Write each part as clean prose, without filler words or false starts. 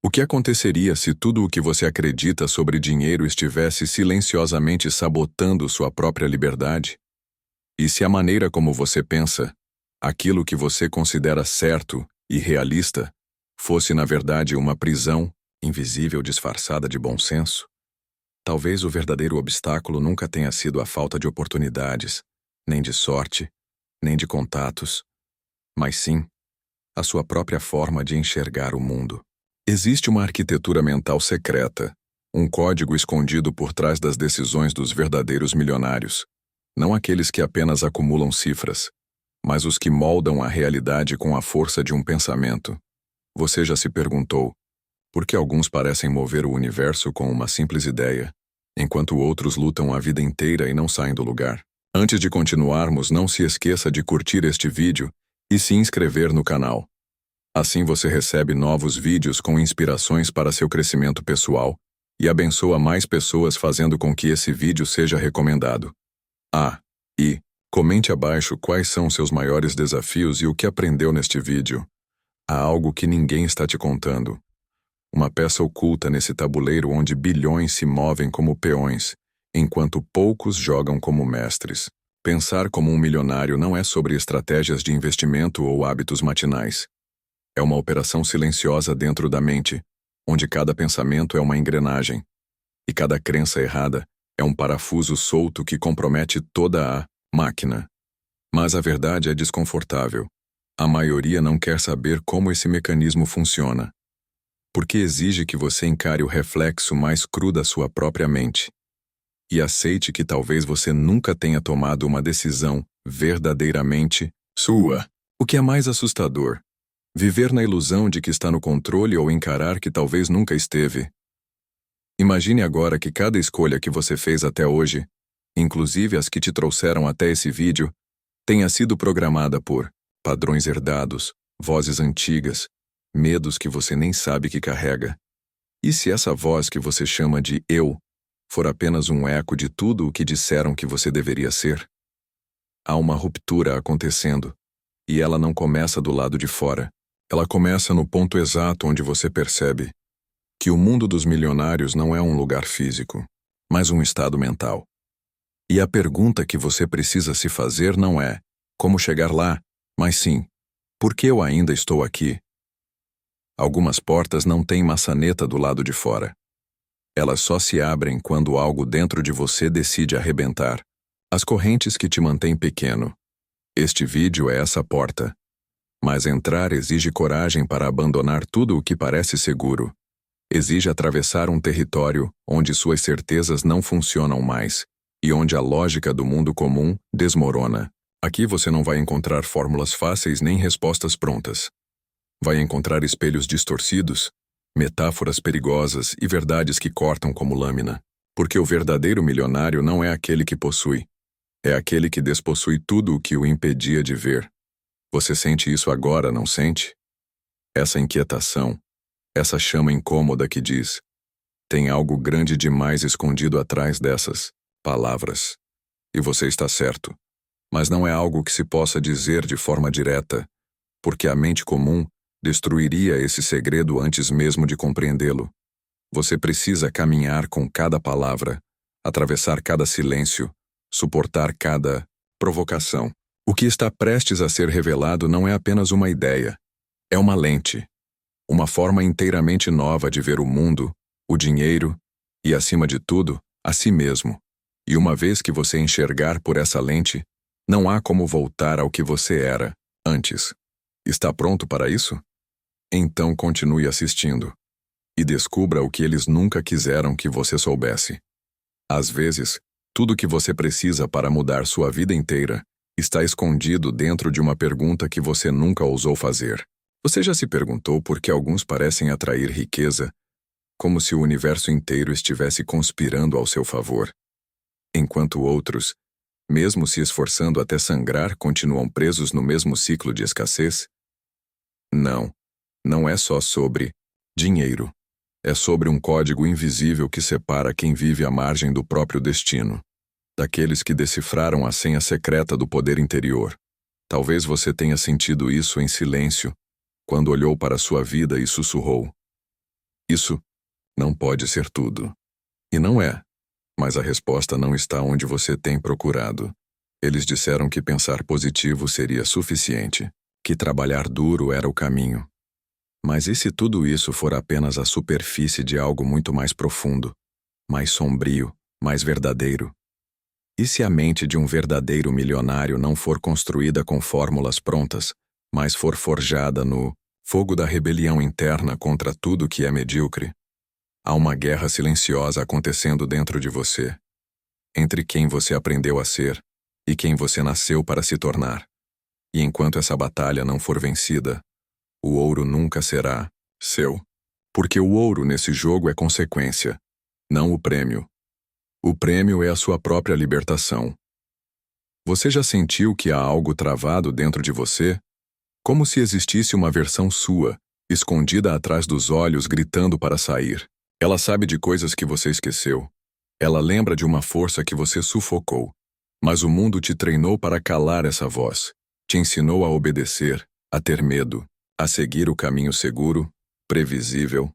O que aconteceria se tudo o que você acredita sobre dinheiro estivesse silenciosamente sabotando sua própria liberdade? E se a maneira como você pensa, aquilo que você considera certo e realista, fosse na verdade uma prisão invisível disfarçada de bom senso? Talvez o verdadeiro obstáculo nunca tenha sido a falta de oportunidades, nem de sorte, nem de contatos, mas sim a sua própria forma de enxergar o mundo. Existe uma arquitetura mental secreta, um código escondido por trás das decisões dos verdadeiros milionários, não aqueles que apenas acumulam cifras, mas os que moldam a realidade com a força de um pensamento. Você já se perguntou por que alguns parecem mover o universo com uma simples ideia, enquanto outros lutam a vida inteira e não saem do lugar? Antes de continuarmos, não se esqueça de curtir este vídeo e se inscrever no canal. Assim você recebe novos vídeos com inspirações para seu crescimento pessoal e abençoa mais pessoas fazendo com que esse vídeo seja recomendado. E comente abaixo quais são seus maiores desafios e o que aprendeu neste vídeo. Há algo que ninguém está te contando. Uma peça oculta nesse tabuleiro onde bilhões se movem como peões, enquanto poucos jogam como mestres. Pensar como um milionário não é sobre estratégias de investimento ou hábitos matinais. É uma operação silenciosa dentro da mente, onde cada pensamento é uma engrenagem, e cada crença errada é um parafuso solto que compromete toda a máquina. Mas a verdade é desconfortável. A maioria não quer saber como esse mecanismo funciona, porque exige que você encare o reflexo mais cru da sua própria mente e aceite que talvez você nunca tenha tomado uma decisão verdadeiramente sua. O que é mais assustador? Viver na ilusão de que está no controle ou encarar que talvez nunca esteve. Imagine agora que cada escolha que você fez até hoje, inclusive as que te trouxeram até esse vídeo, tenha sido programada por padrões herdados, vozes antigas, medos que você nem sabe que carrega. E se essa voz que você chama de eu for apenas um eco de tudo o que disseram que você deveria ser? Há uma ruptura acontecendo, e ela não começa do lado de fora. Ela começa no ponto exato onde você percebe que o mundo dos milionários não é um lugar físico, mas um estado mental. E a pergunta que você precisa se fazer não é como chegar lá, mas sim, por que eu ainda estou aqui? Algumas portas não têm maçaneta do lado de fora. Elas só se abrem quando algo dentro de você decide arrebentar as correntes que te mantêm pequeno. Este vídeo é essa porta. Mas entrar exige coragem para abandonar tudo o que parece seguro. Exige atravessar um território onde suas certezas não funcionam mais e onde a lógica do mundo comum desmorona. Aqui você não vai encontrar fórmulas fáceis nem respostas prontas. Vai encontrar espelhos distorcidos, metáforas perigosas e verdades que cortam como lâmina. Porque o verdadeiro milionário não é aquele que possui. É aquele que despossui tudo o que o impedia de ver. Você sente isso agora, não sente? Essa inquietação, essa chama incômoda que diz: tem algo grande demais escondido atrás dessas palavras. E você está certo. Mas não é algo que se possa dizer de forma direta, porque a mente comum destruiria esse segredo antes mesmo de compreendê-lo. Você precisa caminhar com cada palavra, atravessar cada silêncio, suportar cada provocação. O que está prestes a ser revelado não é apenas uma ideia, é uma lente, uma forma inteiramente nova de ver o mundo, o dinheiro e, acima de tudo, a si mesmo. E uma vez que você enxergar por essa lente, não há como voltar ao que você era antes. Está pronto para isso? Então continue assistindo e descubra o que eles nunca quiseram que você soubesse. Às vezes, tudo o que você precisa para mudar sua vida inteira está escondido dentro de uma pergunta que você nunca ousou fazer. Você já se perguntou por que alguns parecem atrair riqueza, como se o universo inteiro estivesse conspirando ao seu favor, enquanto outros, mesmo se esforçando até sangrar, continuam presos no mesmo ciclo de escassez? Não é só sobre dinheiro. É sobre um código invisível que separa quem vive à margem do próprio destino, daqueles que decifraram a senha secreta do poder interior. Talvez você tenha sentido isso em silêncio, quando olhou para sua vida e sussurrou: Isso não pode ser tudo. E não é. Mas a resposta não está onde você tem procurado. Eles disseram que pensar positivo seria suficiente, que trabalhar duro era o caminho. Mas e se tudo isso for apenas a superfície de algo muito mais profundo, mais sombrio, mais verdadeiro? E se a mente de um verdadeiro milionário não for construída com fórmulas prontas, mas for forjada no fogo da rebelião interna contra tudo que é medíocre? Há uma guerra silenciosa acontecendo dentro de você, entre quem você aprendeu a ser e quem você nasceu para se tornar. E enquanto essa batalha não for vencida, o ouro nunca será seu. Porque o ouro nesse jogo é consequência, não o prêmio. O prêmio é a sua própria libertação. Você já sentiu que há algo travado dentro de você? Como se existisse uma versão sua, escondida atrás dos olhos, gritando para sair. Ela sabe de coisas que você esqueceu. Ela lembra de uma força que você sufocou. Mas o mundo te treinou para calar essa voz. Te ensinou a obedecer, a ter medo, a seguir o caminho seguro, previsível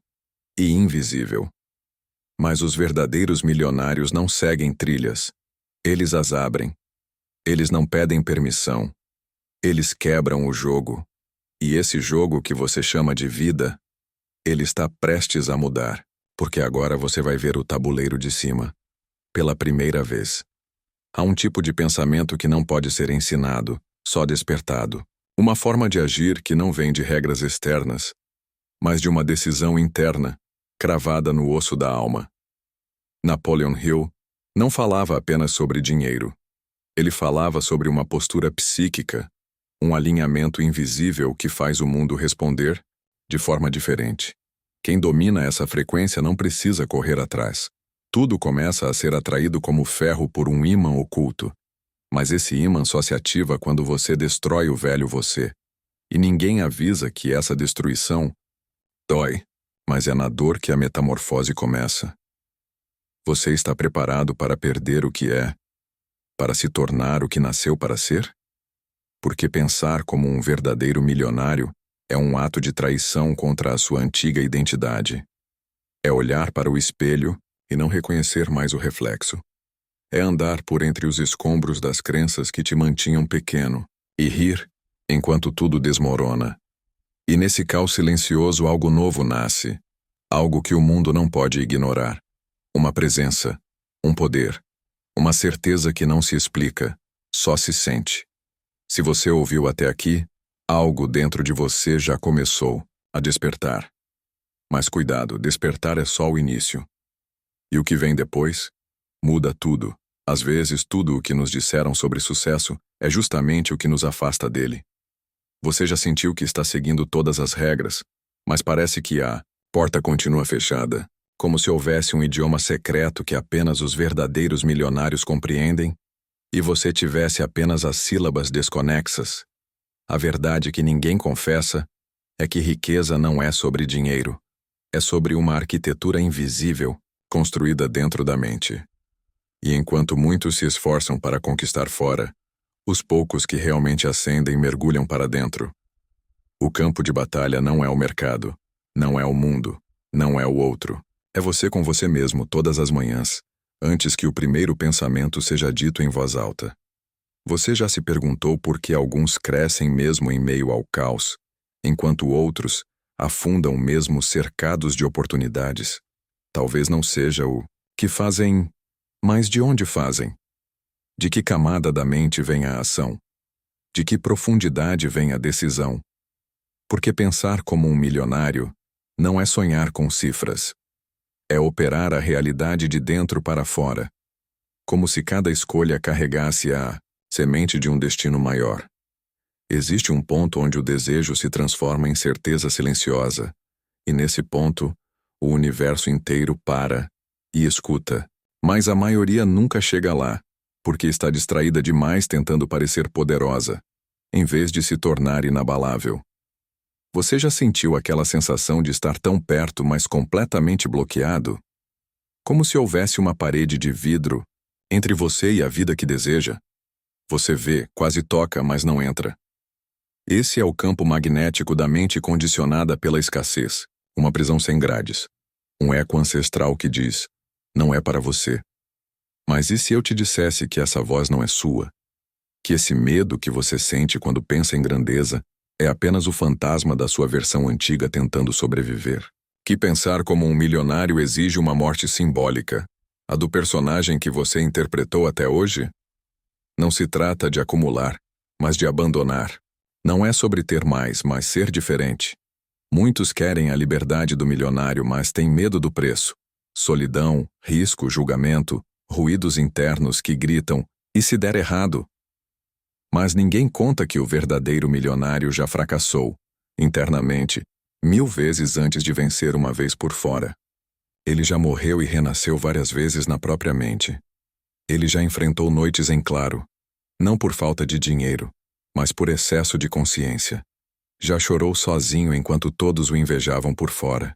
e invisível. Mas os verdadeiros milionários não seguem trilhas. Eles as abrem. Eles não pedem permissão. Eles quebram o jogo. E esse jogo que você chama de vida, ele está prestes a mudar. Porque agora você vai ver o tabuleiro de cima. Pela primeira vez. Há um tipo de pensamento que não pode ser ensinado, só despertado. Uma forma de agir que não vem de regras externas, mas de uma decisão interna, cravada no osso da alma. Napoleon Hill não falava apenas sobre dinheiro. Ele falava sobre uma postura psíquica, um alinhamento invisível que faz o mundo responder de forma diferente. Quem domina essa frequência não precisa correr atrás. Tudo começa a ser atraído como ferro por um ímã oculto. Mas esse ímã só se ativa quando você destrói o velho você. E ninguém avisa que essa destruição dói, mas é na dor que a metamorfose começa. Você está preparado para perder o que é, para se tornar o que nasceu para ser? Porque pensar como um verdadeiro milionário é um ato de traição contra a sua antiga identidade. É olhar para o espelho e não reconhecer mais o reflexo. É andar por entre os escombros das crenças que te mantinham pequeno e rir enquanto tudo desmorona. E nesse caos silencioso algo novo nasce, algo que o mundo não pode ignorar. Uma presença, um poder, uma certeza que não se explica, só se sente. Se você ouviu até aqui, algo dentro de você já começou a despertar. Mas cuidado, despertar é só o início. E o que vem depois? Muda tudo. Às vezes, tudo o que nos disseram sobre sucesso é justamente o que nos afasta dele. Você já sentiu que está seguindo todas as regras, mas parece que a porta continua fechada, como se houvesse um idioma secreto que apenas os verdadeiros milionários compreendem, e você tivesse apenas as sílabas desconexas? A verdade que ninguém confessa é que riqueza não é sobre dinheiro. É sobre uma arquitetura invisível, construída dentro da mente. E enquanto muitos se esforçam para conquistar fora, os poucos que realmente ascendem mergulham para dentro. O campo de batalha não é o mercado, não é o mundo, não é o outro. É você com você mesmo todas as manhãs, antes que o primeiro pensamento seja dito em voz alta. Você já se perguntou por que alguns crescem mesmo em meio ao caos, enquanto outros afundam mesmo cercados de oportunidades? Talvez não seja o que fazem, mas de onde fazem? De que camada da mente vem a ação? De que profundidade vem a decisão? Porque pensar como um milionário não é sonhar com cifras. É operar a realidade de dentro para fora, como se cada escolha carregasse a semente de um destino maior. Existe um ponto onde o desejo se transforma em certeza silenciosa, e nesse ponto, o universo inteiro para e escuta. Mas a maioria nunca chega lá, porque está distraída demais tentando parecer poderosa, em vez de se tornar inabalável. Você já sentiu aquela sensação de estar tão perto, mas completamente bloqueado? Como se houvesse uma parede de vidro entre você e a vida que deseja? Você vê, quase toca, mas não entra. Esse é o campo magnético da mente condicionada pela escassez, uma prisão sem grades. Um eco ancestral que diz: não é para você. Mas e se eu te dissesse que essa voz não é sua? Que esse medo que você sente quando pensa em grandeza é apenas o fantasma da sua versão antiga tentando sobreviver? Que pensar como um milionário exige uma morte simbólica, a do personagem que você interpretou até hoje? Não se trata de acumular, mas de abandonar. Não é sobre ter mais, mas ser diferente. Muitos querem a liberdade do milionário, mas têm medo do preço. Solidão, risco, julgamento, ruídos internos que gritam: e se der errado? Mas ninguém conta que o verdadeiro milionário já fracassou, internamente, 1000 vezes antes de vencer uma vez por fora. Ele já morreu e renasceu várias vezes na própria mente. Ele já enfrentou noites em claro, não por falta de dinheiro, mas por excesso de consciência. Já chorou sozinho enquanto todos o invejavam por fora.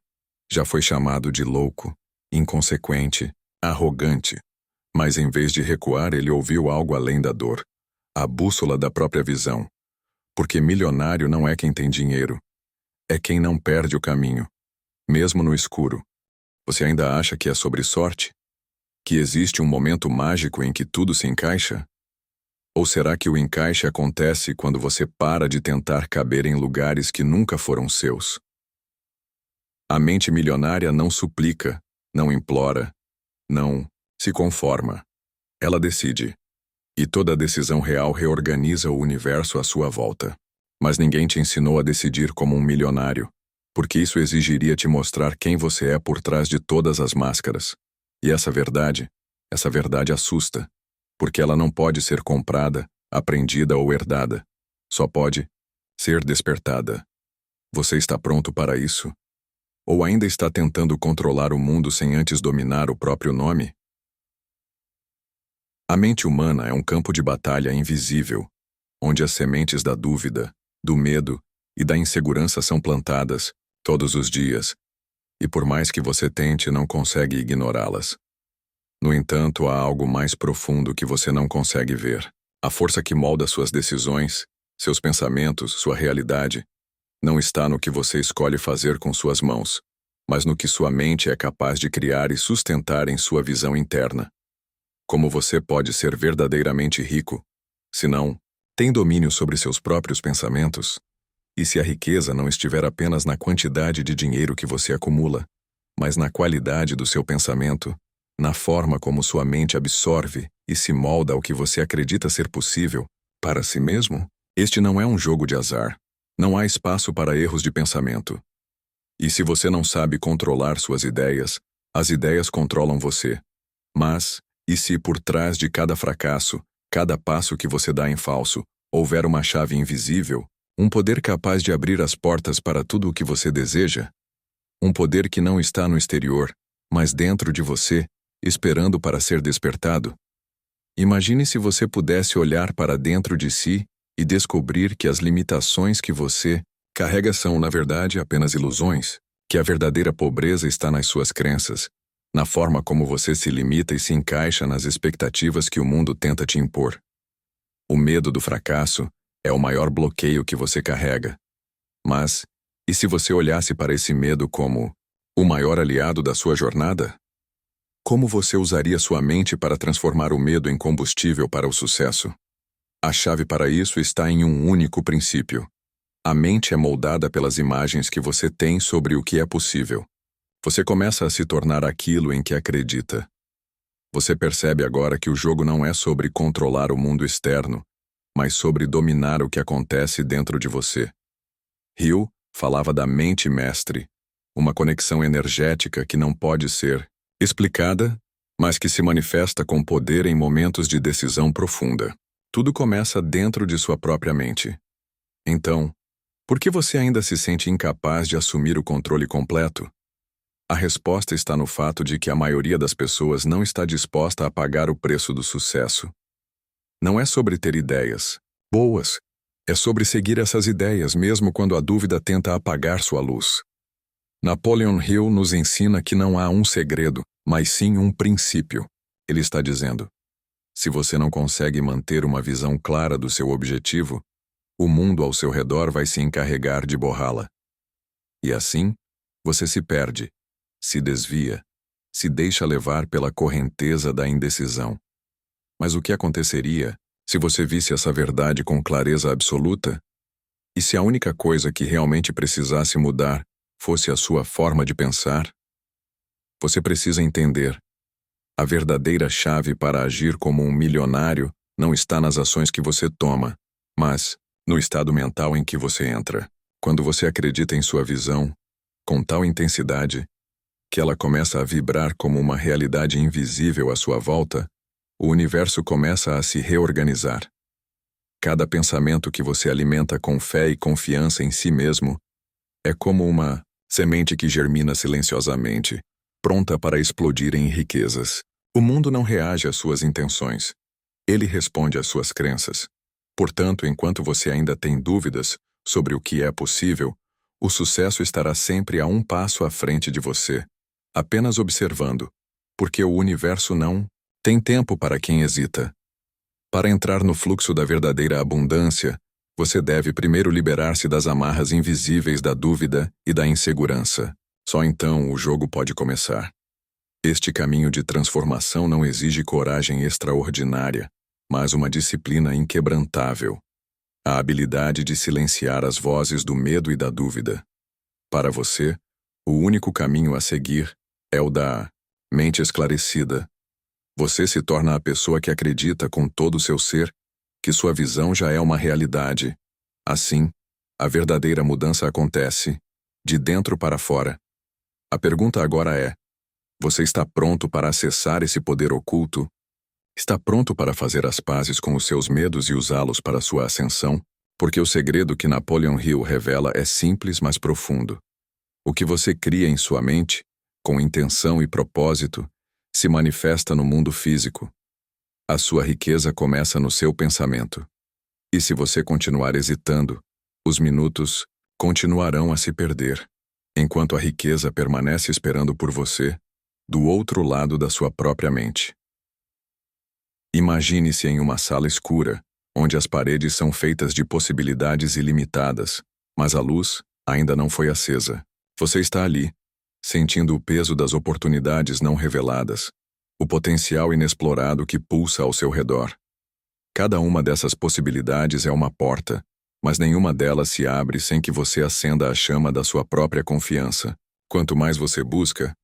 Já foi chamado de louco, inconsequente, arrogante. Mas em vez de recuar, ele ouviu algo além da dor. A bússola da própria visão. Porque milionário não é quem tem dinheiro. É quem não perde o caminho, mesmo no escuro. Você ainda acha que é sobre sorte? Que existe um momento mágico em que tudo se encaixa? Ou será que o encaixe acontece quando você para de tentar caber em lugares que nunca foram seus? A mente milionária não suplica, não implora, não se conforma. Ela decide. E toda decisão real reorganiza o universo à sua volta. Mas ninguém te ensinou a decidir como um milionário, porque isso exigiria te mostrar quem você é por trás de todas as máscaras. E essa verdade assusta, porque ela não pode ser comprada, aprendida ou herdada. Só pode ser despertada. Você está pronto para isso? Ou ainda está tentando controlar o mundo sem antes dominar o próprio nome? A mente humana é um campo de batalha invisível, onde as sementes da dúvida, do medo e da insegurança são plantadas, todos os dias, e por mais que você tente, não consegue ignorá-las. No entanto, há algo mais profundo que você não consegue ver. A força que molda suas decisões, seus pensamentos, sua realidade, não está no que você escolhe fazer com suas mãos, mas no que sua mente é capaz de criar e sustentar em sua visão interna. Como você pode ser verdadeiramente rico, se não tem domínio sobre seus próprios pensamentos? E se a riqueza não estiver apenas na quantidade de dinheiro que você acumula, mas na qualidade do seu pensamento, na forma como sua mente absorve e se molda ao que você acredita ser possível para si mesmo? Este não é um jogo de azar. Não há espaço para erros de pensamento. E se você não sabe controlar suas ideias, as ideias controlam você. Mas, e se por trás de cada fracasso, cada passo que você dá em falso, houver uma chave invisível, um poder capaz de abrir as portas para tudo o que você deseja? Um poder que não está no exterior, mas dentro de você, esperando para ser despertado? Imagine se você pudesse olhar para dentro de si e descobrir que as limitações que você carrega são, na verdade, apenas ilusões, que a verdadeira pobreza está nas suas crenças, na forma como você se limita e se encaixa nas expectativas que o mundo tenta te impor. O medo do fracasso é o maior bloqueio que você carrega. Mas, e se você olhasse para esse medo como o maior aliado da sua jornada? Como você usaria sua mente para transformar o medo em combustível para o sucesso? A chave para isso está em um único princípio. A mente é moldada pelas imagens que você tem sobre o que é possível. Você começa a se tornar aquilo em que acredita. Você percebe agora que o jogo não é sobre controlar o mundo externo, mas sobre dominar o que acontece dentro de você. Hill falava da mente mestre, uma conexão energética que não pode ser explicada, mas que se manifesta com poder em momentos de decisão profunda. Tudo começa dentro de sua própria mente. Então, por que você ainda se sente incapaz de assumir o controle completo? A resposta está no fato de que a maioria das pessoas não está disposta a pagar o preço do sucesso. Não é sobre ter ideias boas, é sobre seguir essas ideias mesmo quando a dúvida tenta apagar sua luz. Napoleon Hill nos ensina que não há um segredo, mas sim um princípio. Ele está dizendo: se você não consegue manter uma visão clara do seu objetivo, o mundo ao seu redor vai se encarregar de borrá-la. E assim, você se perde, se desvia, se deixa levar pela correnteza da indecisão. Mas o que aconteceria se você visse essa verdade com clareza absoluta? E se a única coisa que realmente precisasse mudar fosse a sua forma de pensar? Você precisa entender. A verdadeira chave para agir como um milionário não está nas ações que você toma, mas no estado mental em que você entra. Quando você acredita em sua visão, com tal intensidade, que ela começa a vibrar como uma realidade invisível à sua volta, o universo começa a se reorganizar. Cada pensamento que você alimenta com fé e confiança em si mesmo é como uma semente que germina silenciosamente, pronta para explodir em riquezas. O mundo não reage às suas intenções. Ele responde às suas crenças. Portanto, enquanto você ainda tem dúvidas sobre o que é possível, o sucesso estará sempre a um passo à frente de você, apenas observando, porque o universo não tem tempo para quem hesita. Para entrar no fluxo da verdadeira abundância, você deve primeiro liberar-se das amarras invisíveis da dúvida e da insegurança. Só então o jogo pode começar. Este caminho de transformação não exige coragem extraordinária, mas uma disciplina inquebrantável. A habilidade de silenciar as vozes do medo e da dúvida. Para você, o único caminho a seguir é o da mente esclarecida. Você se torna a pessoa que acredita com todo o seu ser que sua visão já é uma realidade. Assim, a verdadeira mudança acontece, de dentro para fora. A pergunta agora é: você está pronto para acessar esse poder oculto? Está pronto para fazer as pazes com os seus medos e usá-los para sua ascensão? Porque o segredo que Napoleon Hill revela é simples, mas profundo. O que você cria em sua mente, com intenção e propósito, se manifesta no mundo físico. A sua riqueza começa no seu pensamento. E se você continuar hesitando, os minutos continuarão a se perder, enquanto a riqueza permanece esperando por você, do outro lado da sua própria mente. Imagine-se em uma sala escura, onde as paredes são feitas de possibilidades ilimitadas, mas a luz ainda não foi acesa. Você está ali, sentindo o peso das oportunidades não reveladas, o potencial inexplorado que pulsa ao seu redor. Cada uma dessas possibilidades é uma porta, mas nenhuma delas se abre sem que você acenda a chama da sua própria confiança. Quanto mais você busca,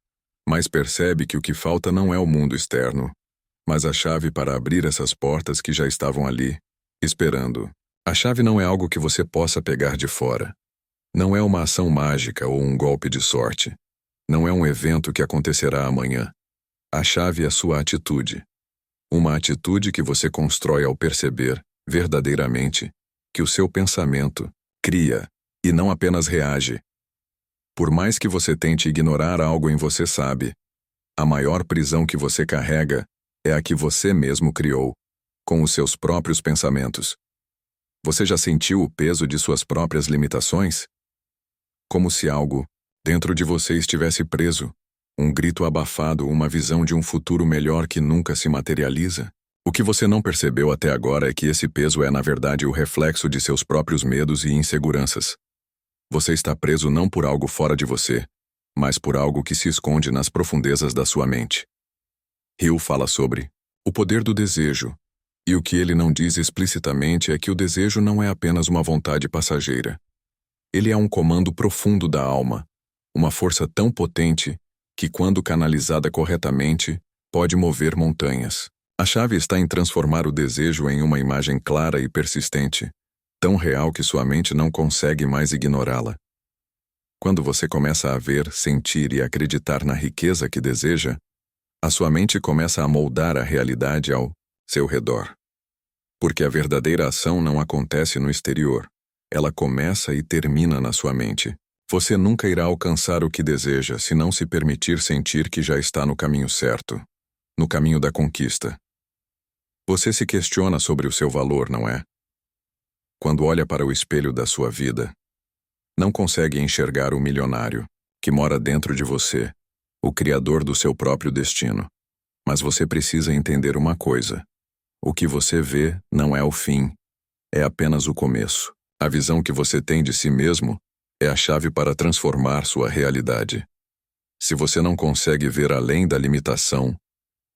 mais percebe que o que falta não é o mundo externo, mas a chave para abrir essas portas que já estavam ali, esperando. A chave não é algo que você possa pegar de fora. Não é uma ação mágica ou um golpe de sorte. Não é um evento que acontecerá amanhã. A chave é sua atitude. Uma atitude que você constrói ao perceber, verdadeiramente, que o seu pensamento cria e não apenas reage. Por mais que você tente ignorar algo em você sabe, a maior prisão que você carrega é a que você mesmo criou, com os seus próprios pensamentos. Você já sentiu o peso de suas próprias limitações? Como se algo dentro de você estivesse preso, um grito abafado, uma visão de um futuro melhor que nunca se materializa? O que você não percebeu até agora é que esse peso é, na verdade, o reflexo de seus próprios medos e inseguranças. Você está preso não por algo fora de você, mas por algo que se esconde nas profundezas da sua mente. Hill fala sobre o poder do desejo, e o que ele não diz explicitamente é que o desejo não é apenas uma vontade passageira. Ele é um comando profundo da alma, uma força tão potente que, quando canalizada corretamente, pode mover montanhas. A chave está em transformar o desejo em uma imagem clara e persistente, tão real que sua mente não consegue mais ignorá-la. Quando você começa a ver, sentir e acreditar na riqueza que deseja, a sua mente começa a moldar a realidade ao seu redor. Porque a verdadeira ação não acontece no exterior. Ela começa e termina na sua mente. Você nunca irá alcançar o que deseja se não se permitir sentir que já está no caminho certo, no caminho da conquista. Você se questiona sobre o seu valor, não é? Quando olha para o espelho da sua vida, não consegue enxergar o milionário que mora dentro de você, o criador do seu próprio destino. Mas você precisa entender uma coisa. O que você vê não é o fim, é apenas o começo. A visão que você tem de si mesmo é a chave para transformar sua realidade. Se você não consegue ver além da limitação,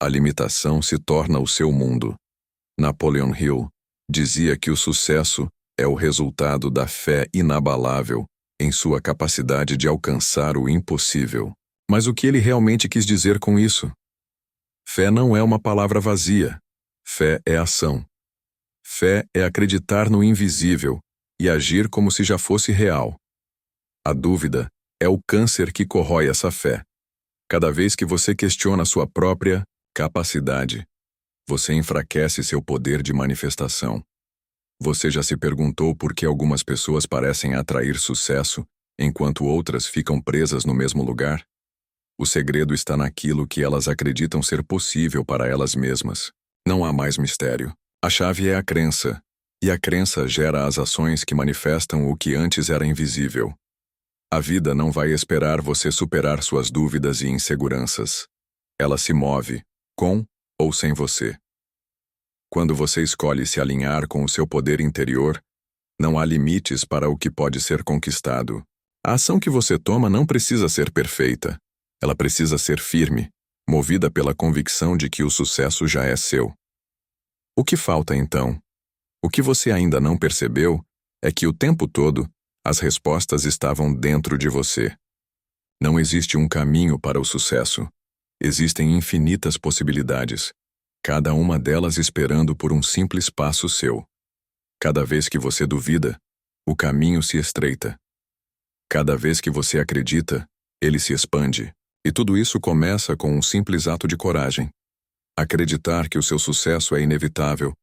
a limitação se torna o seu mundo. Napoleon Hill dizia que o sucesso é o resultado da fé inabalável em sua capacidade de alcançar o impossível. Mas o que ele realmente quis dizer com isso? Fé não é uma palavra vazia. Fé é ação. Fé é acreditar no invisível e agir como se já fosse real. A dúvida é o câncer que corrói essa fé. Cada vez que você questiona sua própria capacidade, você enfraquece seu poder de manifestação. Você já se perguntou por que algumas pessoas parecem atrair sucesso, enquanto outras ficam presas no mesmo lugar? O segredo está naquilo que elas acreditam ser possível para elas mesmas. Não há mais mistério. A chave é a crença, e a crença gera as ações que manifestam o que antes era invisível. A vida não vai esperar você superar suas dúvidas e inseguranças. Ela se move, com ou sem você. Quando você escolhe se alinhar com o seu poder interior, não há limites para o que pode ser conquistado. A ação que você toma não precisa ser perfeita. Ela precisa ser firme, movida pela convicção de que o sucesso já é seu. O que falta, então? O que você ainda não percebeu é que o tempo todo as respostas estavam dentro de você. Não existe um caminho para o sucesso. Existem infinitas possibilidades, cada uma delas esperando por um simples passo seu. Cada vez que você duvida, o caminho se estreita. Cada vez que você acredita, ele se expande. E tudo isso começa com um simples ato de coragem. Acreditar que o seu sucesso é inevitável,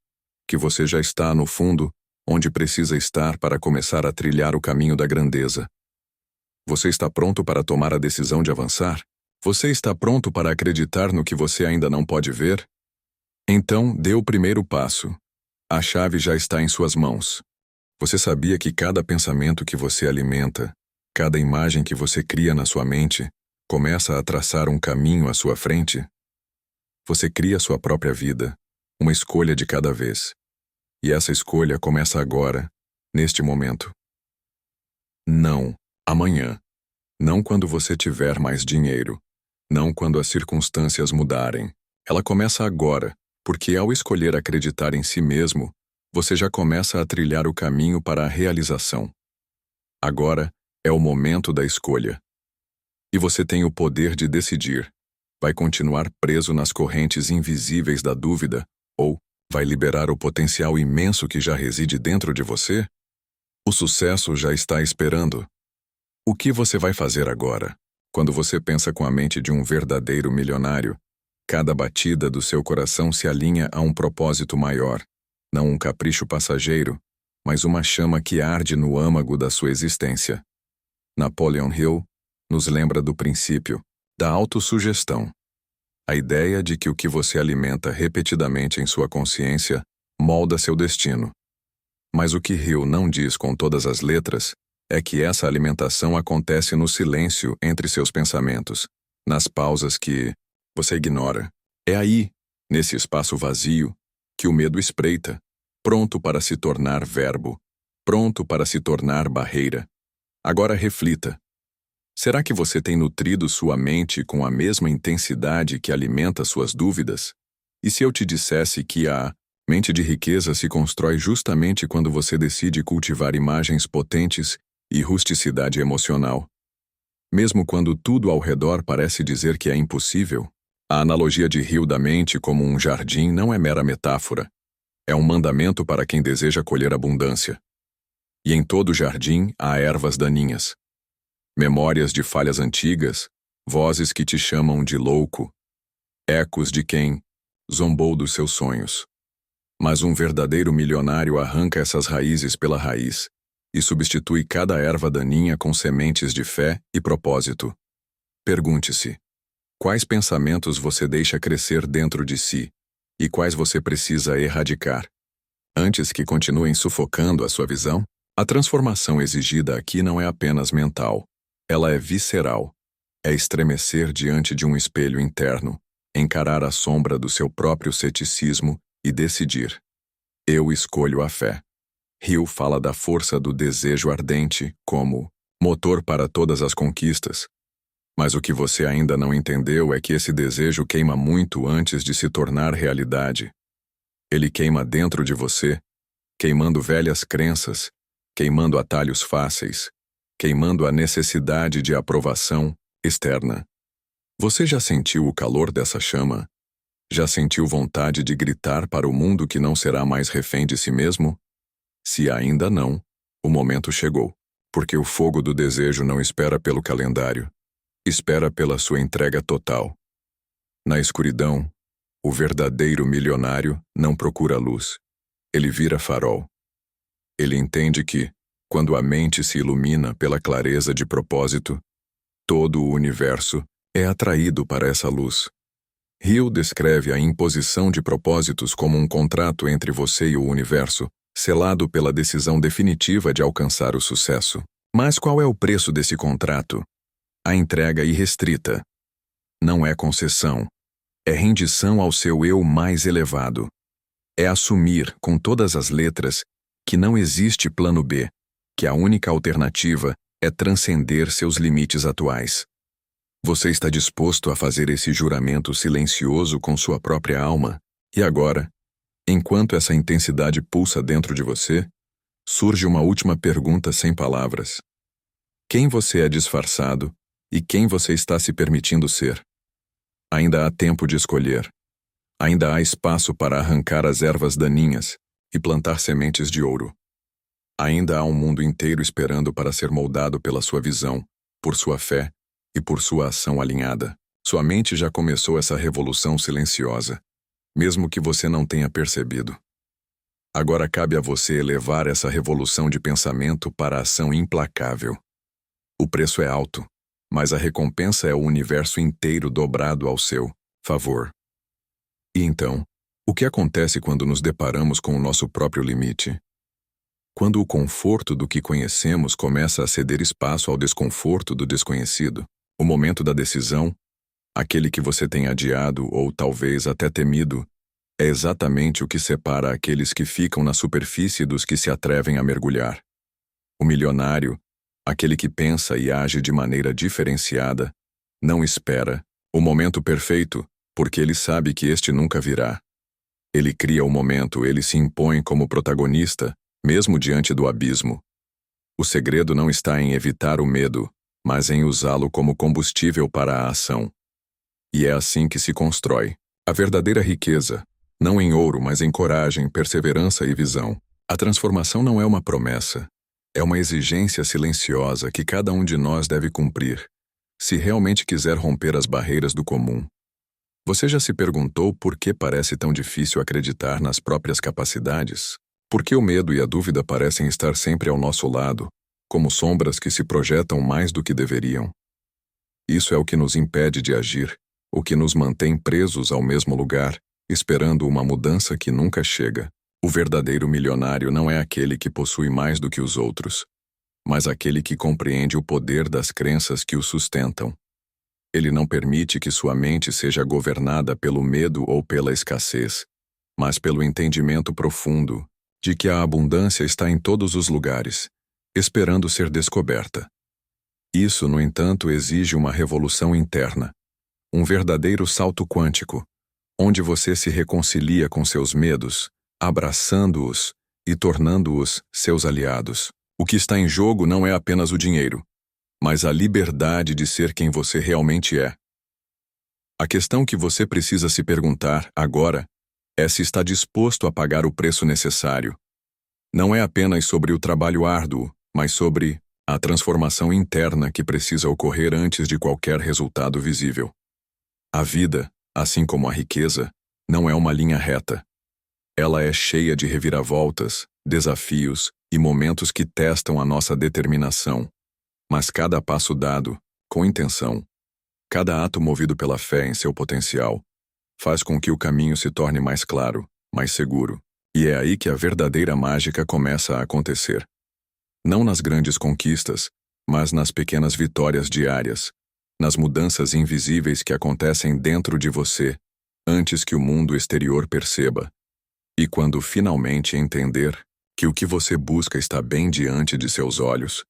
que você já está no fundo, onde precisa estar para começar a trilhar o caminho da grandeza. Você está pronto para tomar a decisão de avançar? Você está pronto para acreditar no que você ainda não pode ver? Então, dê o primeiro passo. A chave já está em suas mãos. Você sabia que cada pensamento que você alimenta, cada imagem que você cria na sua mente, começa a traçar um caminho à sua frente? Você cria sua própria vida, uma escolha de cada vez. E essa escolha começa agora, neste momento. Não, amanhã. Não quando você tiver mais dinheiro. Não quando as circunstâncias mudarem. Ela começa agora, porque ao escolher acreditar em si mesmo, você já começa a trilhar o caminho para a realização. Agora é o momento da escolha. E você tem o poder de decidir. Vai continuar preso nas correntes invisíveis da dúvida, ou vai liberar o potencial imenso que já reside dentro de você? O sucesso já está esperando. O que você vai fazer agora? Quando você pensa com a mente de um verdadeiro milionário, cada batida do seu coração se alinha a um propósito maior, não um capricho passageiro, mas uma chama que arde no âmago da sua existência. Napoleon Hill nos lembra do princípio da autossugestão. A ideia de que o que você alimenta repetidamente em sua consciência molda seu destino. Mas o que Hill não diz com todas as letras é que essa alimentação acontece no silêncio entre seus pensamentos, nas pausas que você ignora. É aí, nesse espaço vazio, que o medo espreita, pronto para se tornar verbo, pronto para se tornar barreira. Agora reflita. Será que você tem nutrido sua mente com a mesma intensidade que alimenta suas dúvidas? E se eu te dissesse que a mente de riqueza se constrói justamente quando você decide cultivar imagens potentes e rusticidade emocional? Mesmo quando tudo ao redor parece dizer que é impossível, a analogia de rio da mente como um jardim não é mera metáfora. É um mandamento para quem deseja colher abundância. E em todo jardim há ervas daninhas. Memórias de falhas antigas, vozes que te chamam de louco, ecos de quem zombou dos seus sonhos. Mas um verdadeiro milionário arranca essas raízes pela raiz e substitui cada erva daninha com sementes de fé e propósito. Pergunte-se: quais pensamentos você deixa crescer dentro de si e quais você precisa erradicar? Antes que continuem sufocando a sua visão, a transformação exigida aqui não é apenas mental. Ela é visceral. É estremecer diante de um espelho interno, encarar a sombra do seu próprio ceticismo e decidir: eu escolho a fé. Hill fala da força do desejo ardente como motor para todas as conquistas. Mas o que você ainda não entendeu é que esse desejo queima muito antes de se tornar realidade. Ele queima dentro de você, queimando velhas crenças, queimando atalhos fáceis, queimando a necessidade de aprovação externa. Você já sentiu o calor dessa chama? Já sentiu vontade de gritar para o mundo que não será mais refém de si mesmo? Se ainda não, o momento chegou, porque o fogo do desejo não espera pelo calendário, espera pela sua entrega total. Na escuridão, o verdadeiro milionário não procura luz, ele vira farol. Ele entende que, quando a mente se ilumina pela clareza de propósito, todo o universo é atraído para essa luz. Hill descreve a imposição de propósitos como um contrato entre você e o universo, selado pela decisão definitiva de alcançar o sucesso. Mas qual é o preço desse contrato? A entrega irrestrita. Não é concessão. É rendição ao seu eu mais elevado. É assumir, com todas as letras, que não existe plano B, que a única alternativa é transcender seus limites atuais. Você está disposto a fazer esse juramento silencioso com sua própria alma? E agora, enquanto essa intensidade pulsa dentro de você, surge uma última pergunta sem palavras. Quem você é disfarçado e quem você está se permitindo ser? Ainda há tempo de escolher. Ainda há espaço para arrancar as ervas daninhas e plantar sementes de ouro. Ainda há um mundo inteiro esperando para ser moldado pela sua visão, por sua fé e por sua ação alinhada. Sua mente já começou essa revolução silenciosa, mesmo que você não tenha percebido. Agora cabe a você elevar essa revolução de pensamento para a ação implacável. O preço é alto, mas a recompensa é o universo inteiro dobrado ao seu favor. E então, o que acontece quando nos deparamos com o nosso próprio limite? Quando o conforto do que conhecemos começa a ceder espaço ao desconforto do desconhecido, o momento da decisão, aquele que você tem adiado ou talvez até temido, é exatamente o que separa aqueles que ficam na superfície dos que se atrevem a mergulhar. O milionário, aquele que pensa e age de maneira diferenciada, não espera o momento perfeito, porque ele sabe que este nunca virá. Ele cria o momento, ele se impõe como protagonista, mesmo diante do abismo. O segredo não está em evitar o medo, mas em usá-lo como combustível para a ação. E é assim que se constrói a verdadeira riqueza, não em ouro, mas em coragem, perseverança e visão. A transformação não é uma promessa, é uma exigência silenciosa que cada um de nós deve cumprir, se realmente quiser romper as barreiras do comum. Você já se perguntou por que parece tão difícil acreditar nas próprias capacidades? Por que o medo e a dúvida parecem estar sempre ao nosso lado, como sombras que se projetam mais do que deveriam? Isso é o que nos impede de agir, o que nos mantém presos ao mesmo lugar, esperando uma mudança que nunca chega. O verdadeiro milionário não é aquele que possui mais do que os outros, mas aquele que compreende o poder das crenças que o sustentam. Ele não permite que sua mente seja governada pelo medo ou pela escassez, mas pelo entendimento profundo de que a abundância está em todos os lugares, esperando ser descoberta. Isso, no entanto, exige uma revolução interna, um verdadeiro salto quântico, onde você se reconcilia com seus medos, abraçando-os e tornando-os seus aliados. O que está em jogo não é apenas o dinheiro, mas a liberdade de ser quem você realmente é. A questão que você precisa se perguntar agora é se está disposto a pagar o preço necessário. Não é apenas sobre o trabalho árduo, mas sobre a transformação interna que precisa ocorrer antes de qualquer resultado visível. A vida, assim como a riqueza, não é uma linha reta. Ela é cheia de reviravoltas, desafios e momentos que testam a nossa determinação. Mas cada passo dado, com intenção, cada ato movido pela fé em seu potencial, faz com que o caminho se torne mais claro, mais seguro. E é aí que a verdadeira mágica começa a acontecer. Não nas grandes conquistas, mas nas pequenas vitórias diárias, nas mudanças invisíveis que acontecem dentro de você, antes que o mundo exterior perceba. E quando finalmente entender que o que você busca está bem diante de seus olhos,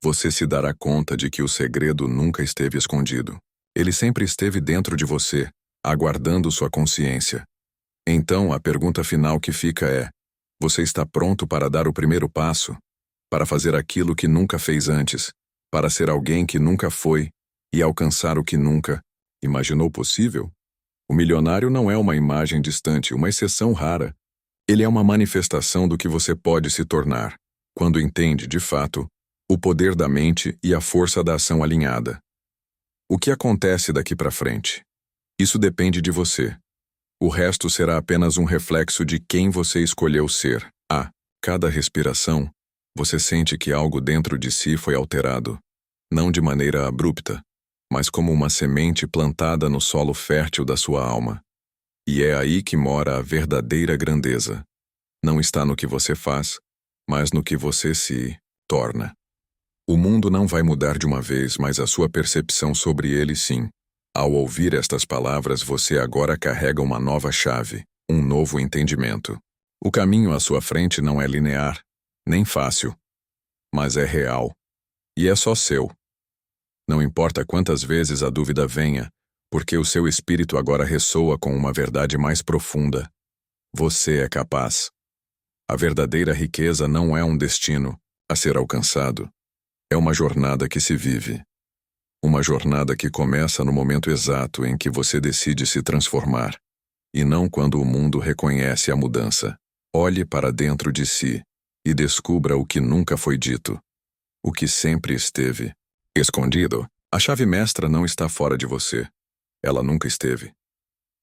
você se dará conta de que o segredo nunca esteve escondido. Ele sempre esteve dentro de você, aguardando sua consciência. Então, a pergunta final que fica é: você está pronto para dar o primeiro passo? Para fazer aquilo que nunca fez antes? Para ser alguém que nunca foi e alcançar o que nunca imaginou possível? O milionário não é uma imagem distante, uma exceção rara. Ele é uma manifestação do que você pode se tornar, quando entende, de fato, o poder da mente e a força da ação alinhada. O que acontece daqui para frente? Isso depende de você. O resto será apenas um reflexo de quem você escolheu ser. A cada respiração, você sente que algo dentro de si foi alterado, não de maneira abrupta, mas como uma semente plantada no solo fértil da sua alma. E é aí que mora a verdadeira grandeza. Não está no que você faz, mas no que você se torna. O mundo não vai mudar de uma vez, mas a sua percepção sobre ele sim. Ao ouvir estas palavras, você agora carrega uma nova chave, um novo entendimento. O caminho à sua frente não é linear, nem fácil, mas é real. E é só seu. Não importa quantas vezes a dúvida venha, porque o seu espírito agora ressoa com uma verdade mais profunda. Você é capaz. A verdadeira riqueza não é um destino a ser alcançado. É uma jornada que se vive. Uma jornada que começa no momento exato em que você decide se transformar, e não quando o mundo reconhece a mudança. Olhe para dentro de si e descubra o que nunca foi dito, o que sempre esteve escondido. A chave mestra não está fora de você. Ela nunca esteve.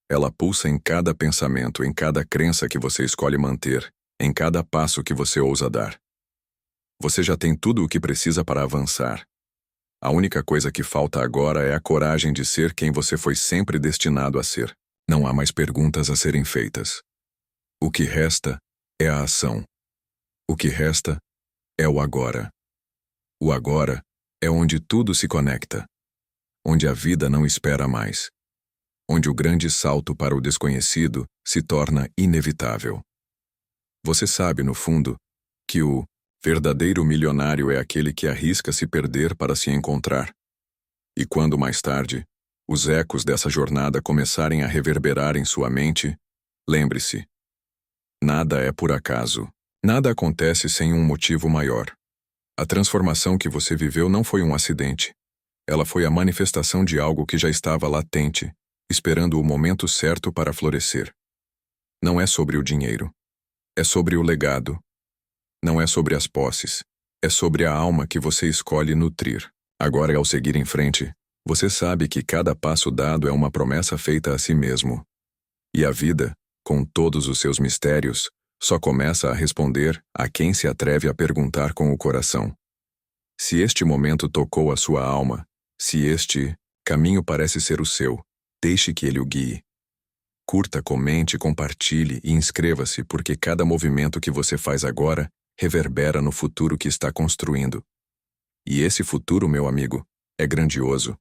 Ela pulsa em cada pensamento, em cada crença que você escolhe manter, em cada passo que você ousa dar. Você já tem tudo o que precisa para avançar. A única coisa que falta agora é a coragem de ser quem você foi sempre destinado a ser. Não há mais perguntas a serem feitas. O que resta é a ação. O que resta é o agora. O agora é onde tudo se conecta, onde a vida não espera mais, onde o grande salto para o desconhecido se torna inevitável. Você sabe, no fundo, que o verdadeiro milionário é aquele que arrisca se perder para se encontrar. E quando mais tarde, os ecos dessa jornada começarem a reverberar em sua mente, lembre-se: nada é por acaso. Nada acontece sem um motivo maior. A transformação que você viveu não foi um acidente. Ela foi a manifestação de algo que já estava latente, esperando o momento certo para florescer. Não é sobre o dinheiro. É sobre o legado. Não é sobre as posses. É sobre a alma que você escolhe nutrir. Agora, ao seguir em frente, você sabe que cada passo dado é uma promessa feita a si mesmo. E a vida, com todos os seus mistérios, só começa a responder a quem se atreve a perguntar com o coração. Se este momento tocou a sua alma, se este caminho parece ser o seu, deixe que ele o guie. Curta, comente, compartilhe e inscreva-se, porque cada movimento que você faz agora reverbera no futuro que está construindo. E esse futuro, meu amigo, é grandioso.